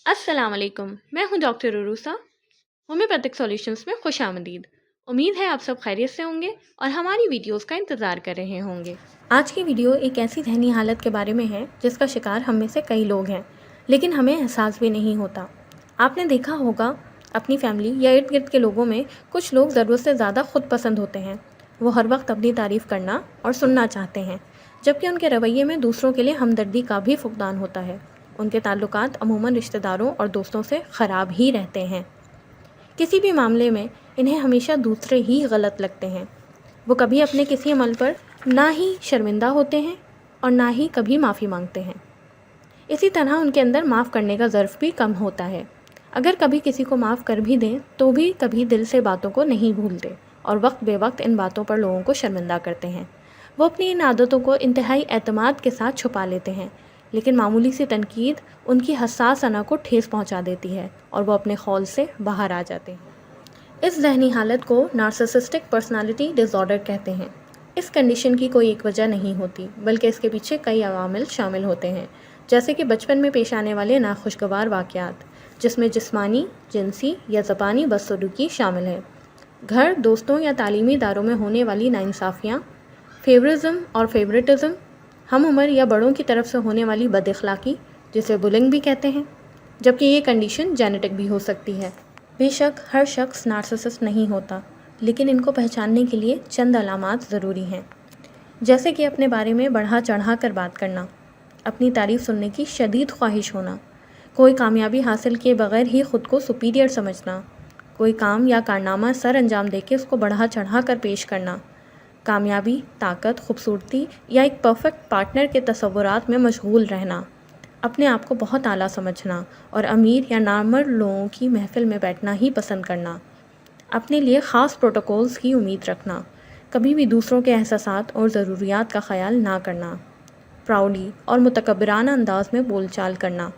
अस्सलाम वालेकुम। मैं हूं डॉक्टर उरूसा। होम्योपैथिक सॉल्यूशंस में खुश आमदीद। उम्मीद है आप सब खैरियत से होंगे और हमारी वीडियोस का इंतज़ार कर रहे होंगे। आज की वीडियो एक ऐसी ज़हनी हालत के बारे में है जिसका शिकार हम में से कई लोग हैं, लेकिन हमें एहसास भी नहीं होता। आपने देखा होगा अपनी फैमिली या इर्द गिर्द के लोगों में कुछ लोग ज़रूरत से ज़्यादा खुद पसंद होते हैं। वो हर वक्त अपनी तारीफ़ करना और सुनना चाहते हैं, जबकि उनके रवैये में दूसरों के लिए हमदर्दी का भी फुकदान होता है। उनके ताल्लुकात अमूमन रिश्तेदारों और दोस्तों से ख़राब ही रहते हैं। किसी भी मामले में इन्हें हमेशा दूसरे ही गलत लगते हैं। वो कभी अपने किसी अमल पर ना ही शर्मिंदा होते हैं और ना ही कभी माफ़ी मांगते हैं। इसी तरह उनके अंदर माफ़ करने का ज़र्फ़ भी कम होता है। अगर कभी किसी को माफ़ कर भी दें तो भी कभी दिल से बातों को नहीं भूलते और वक्त बेवक्त इन बातों पर लोगों को शर्मिंदा करते हैं। वो अपनी इन आदतों को इंतहाई एतमाद के साथ छुपा लेते हैं, लेकिन मामूली सी तनकीद उनकी हसास अना को ठेस पहुंचा देती है और वो अपने खौल से बाहर आ जाते हैं। इस ज़हनी हालत को नार्सिसिस्टिक पर्सनालिटी डिसऑर्डर कहते हैं। इस कंडीशन की कोई एक वजह नहीं होती, बल्कि इसके पीछे कई अवामिल शामिल होते हैं, जैसे कि बचपन में पेश आने वाले नाखुशगवार वाक़यात, जिसमें जिस्मानी, जिनसी या ज़बानी बदसलूकी शामिल है। घर, दोस्तों या तालीमी इदारों में होने वाली नाइंसाफ़ियाँ, फेवरिज़म और फेवरेटिज़म, हम उम्र या बड़ों की तरफ से होने वाली बदअखलाक़ी, जिसे बुलिंग भी कहते हैं, जबकि ये कंडीशन जेनेटिक भी हो सकती है। बेशक हर शख्स नार्सिसिस्ट नहीं होता, लेकिन इनको पहचानने के लिए चंद अलामात ज़रूरी हैं, जैसे कि अपने बारे में बढ़ा चढ़ा कर बात करना, अपनी तारीफ़ सुनने की शदीद ख्वाहिश होना, कोई कामयाबी हासिल किए बगैर ही ख़ुद को सुपीरियर समझना, कोई काम या कारनामा सर अंजाम देके उसको बढ़ा चढ़ा कर पेश करना, कामयाबी, ताकत, खूबसूरती या एक परफेक्ट पार्टनर के तसव्वुरात में मशगूल रहना, अपने आप को बहुत आला समझना और अमीर या नामर्द लोगों की महफ़िल में बैठना ही पसंद करना, अपने लिए ख़ास प्रोटोकॉल्स की उम्मीद रखना, कभी भी दूसरों के एहसासात और ज़रूरियात का ख़याल ना करना, प्राउडली और मुतकब्बिराना अंदाज में बोलचाल करना,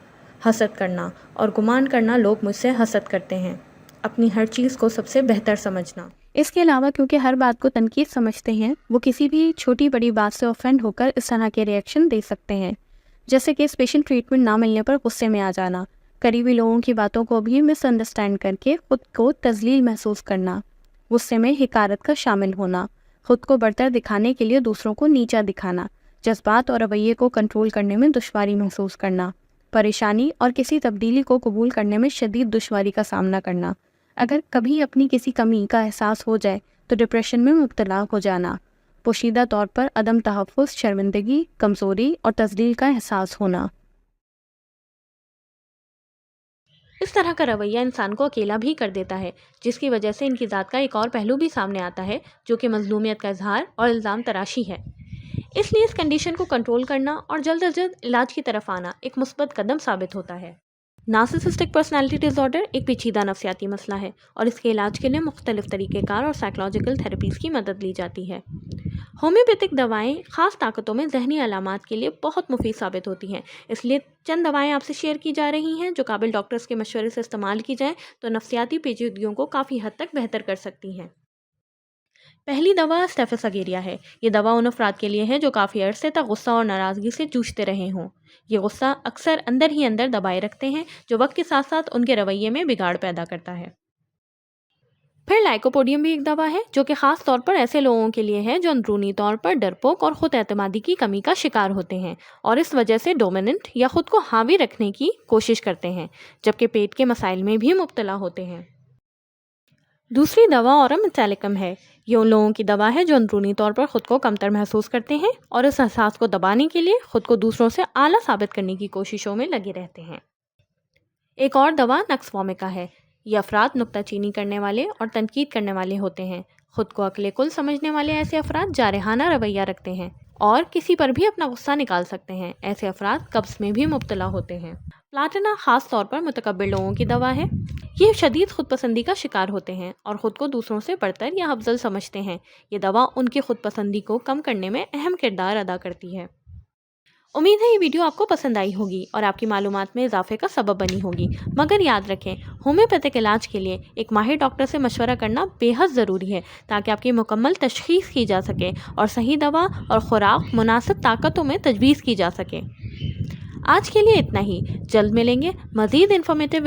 हसद करना और गुमान करना लोग मुझसे हसद करते हैं, अपनी हर चीज़ को सबसे बेहतर समझना। इसके अलावा क्योंकि हर बात को तनकीद समझते हैं, वो किसी भी छोटी बड़ी बात से ऑफेंड होकर इस तरह के रिएक्शन दे सकते हैं, जैसे कि स्पेशल ट्रीटमेंट ना मिलने पर गुस्से में आ जाना, करीबी लोगों की बातों को भी मिसअंडरस्टैंड करके ख़ुद को तज़लील महसूस करना, गुस्से में हिकारत का शामिल होना, ख़ुद को बढ़तर दिखाने के लिए दूसरों को नीचा दिखाना, जज्बात और रवैये को कंट्रोल करने में दुश्वारी महसूस करना, परेशानी और किसी तब्दीली को कबूल करने में शदीद दुश्वारी का सामना करना, अगर कभी अपनी किसी कमी का एहसास हो जाए तो डिप्रेशन में मुब्तला हो जाना, पोशीदा तौर पर अदम तहफ़्फ़ुज़, शर्मिंदगी, कमज़ोरी और तज़लील का एहसास होना। इस तरह का रवैया इंसान को अकेला भी कर देता है, जिसकी वजह से इनकी ज़ात का एक और पहलू भी सामने आता है, जो कि मज़लूमियत का इजहार और इल्ज़ाम तराशी है। इसलिए इस कंडीशन को कंट्रोल करना और जल्द अज जल्द इलाज की तरफ आना एक मुस्बत कदम साबित होता है। नार्सिसिस्टिक पर्सनालिटी डिसऑर्डर एक पेचीदा नफ्सियाती मसला है और इसके इलाज के लिए मुख्तलिफ तरीक़ेकार और साइकोलॉजिकल थेरेपीज़ की मदद ली जाती है। होम्योपैथिक दवाएं ख़ास ताकतों में जहनी अलामात के लिए बहुत मुफीद साबित होती हैं, इसलिए चंद दवाएं आपसे शेयर की जा रही हैं जो काबिल डॉक्टर्स के मशवरे से इस्तेमाल की जाएँ तो नफ्सियाती पेचीदगियों को काफ़ी हद तक बेहतर कर सकती हैं। पहली दवा स्टेफिस अगेरिया है। ये दवा उन अफराद के लिए है जो काफ़ी अरसे तक गुस्सा और नाराज़गी से जूझते रहे हों। ये गुस्सा अक्सर अंदर ही अंदर दबाए रखते हैं, जो वक्त के साथ साथ उनके रवैये में बिगाड़ पैदा करता है। फिर लाइकोपोडियम भी एक दवा है जो कि ख़ास तौर पर ऐसे लोगों के लिए है जो अंदरूनी तौर पर डरपोक और ख़ुद एतमादी की कमी का शिकार होते हैं और इस वजह से डोमिनेंट या ख़ुद को हावी रखने की कोशिश करते हैं, जबकि पेट के मसाइल में भी मुब्तला होते हैं। दूसरी दवा ऑरम मेटालिकम है। ये उन लोगों की दवा है जो अंदरूनी तौर पर ख़ुद को कमतर महसूस करते हैं और इस एहसास को दबाने के लिए ख़ुद को दूसरों से आला साबित करने की कोशिशों में लगे रहते हैं। एक और दवा नक्स वोमिका है। ये अफराद नुक्ताचीनी करने वाले और तनकीद करने वाले होते हैं। ख़ुद को अक्ले कुल समझने वाले ऐसे अफराद जारहाना रवैया रखते हैं और किसी पर भी अपना गुस्सा निकाल सकते हैं। ऐसे अफराद कब्ज़ में भी मुब्तला होते हैं। प्लाटिना ख़ास तौर पर मुतकब्बिर लोगों की दवा है। ये शदीद खुद पसंदी का शिकार होते हैं और ख़ुद को दूसरों से बढ़तर या अफजल समझते हैं। ये दवा उनकी खुद पसंदी को कम करने में अहम किरदार अदा करती है। उम्मीद है ये वीडियो आपको पसंद आई होगी और आपकी मालूमात में इजाफे का सबब बनी होगी। मगर याद रखें, होम्योपैथिक इलाज के लिए एक माहिर डॉक्टर से मशवरा करना बेहद ज़रूरी है ताकि आपकी मुकम्मल तशख़ीस की जा सके और सही दवा और ख़ुराक मुनासिब ताकतों में तजवीज़ की जा सके। آج کے لیے اتنا ہی، جلد ملیں گے مزید انفارمیٹیو